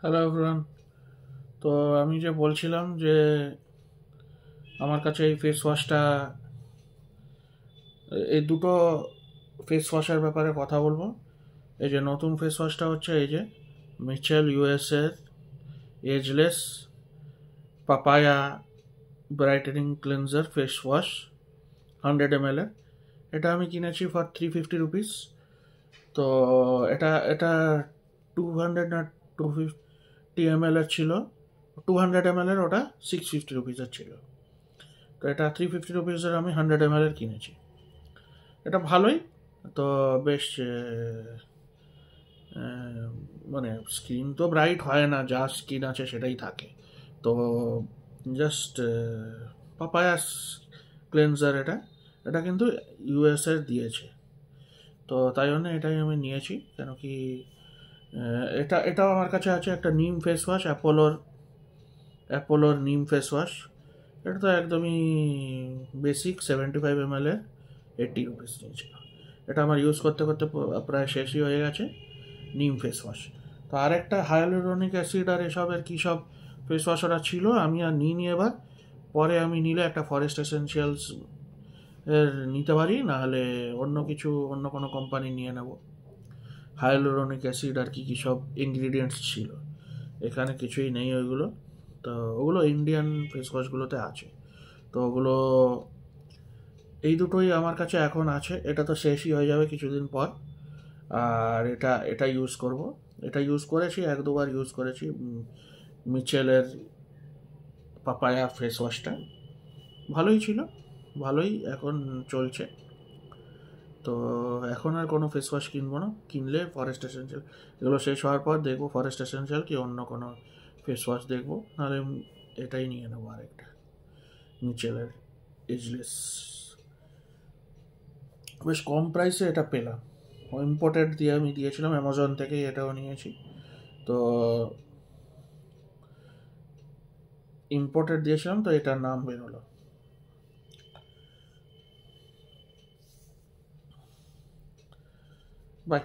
Hello everyone. তো আমি যে বলছিলাম যে আমার কাছে এই ফেস ওয়াশটা, এই দুটো ফেস ওয়াশের ব্যাপারে কথা বলবো। এই যে নতুন ফেস ওয়াশটা হচ্ছে এই যে মিচেল ইউএসএর ageless papaya brightening cleanser face wash 100 ml এর। এটা আমি কিনেছি ফর 350 রুপিস। তো এটা 200 না 250 ml এর ছিল। 200 ml এর ওটা 650 রুপিসের ছিল। তো এটা 350 রুপিসের আমি 100 ml এর কিনেছি। এটা ভালোই। তো বেশ আহ, মানে স্কিন তো ব্রাইট হয় না, যা স্কিন আছে সেটাই থাকে। তো জাস্ট পাপায়াস ক্লেন্সার এটা এটা কিন্তু ইউএস এর দিয়েছে। তো তাই জন্য এটাই আমি নিয়েছি, কেন কি এটাও আমার কাছে আছে একটা নিম ফেস ওয়াশ, অ্যাপোলোর নিম ফেস ওয়াশ। এটা তো একদমই বেসিক 75 ml এর 80 রুপিস নিয়েছিল। এটা আমার ইউজ করতে করতে প্রায় শেষই হয়ে গেছে নিম ফেস ওয়াশ। তো আরেকটা হায়ালুরনিক অ্যাসিড আর এসবের কী সব ফেস ওয়াশ ওরা ছিল, আমি আর নিইনি এবার। পরে আমি নিলে একটা ফরেস্ট এসেনশিয়ালস এর নিতে পারি, নাহলে অন্য কোনো কোম্পানি নিয়ে নেব। হায়ালুরনিক অ্যাসিড আর কী কী সব ইনগ্রিডিয়েন্টস ছিল, এখানে কিছুই নেই ওইগুলো। তো ওগুলো ইন্ডিয়ান ফেস ওয়াশগুলোতে আছে। তো ওগুলো এই দুটোই আমার কাছে এখন আছে। এটা তো শেষই হয়ে যাবে কিছুদিন পর। আর এটা ইউজ করব। এটা ইউজ করেছি, এক দুবার ইউজ করেছি মিচেলের পাপায়া ফেস ওয়াশটা। ভালোই ছিল, ভালোই এখন চলছে। তো এখন আর কোনো ফেস ওয়াশ কিনবো না, কিনলে ফরেস্ট এসেন্সিয়াল এগুলো শেষ হওয়ার পর দেখবো ফরেস্ট এসেন্সিয়াল কি অন্য কোনো ফেস ওয়াশ দেখবো, নাহলে এটাই নিয়ে নেবো আরেকটা মিচেলের এজলেস। বেশ কম প্রাইসে এটা পেলাম। ইম্পোর্টেড দিয়ে আমি দিয়েছিলাম, অ্যামাজন থেকে এটাও নিয়েছি। তো ইম্পোর্টেড দিয়েছিলাম, তো এটার নাম বেরোলো। বাই।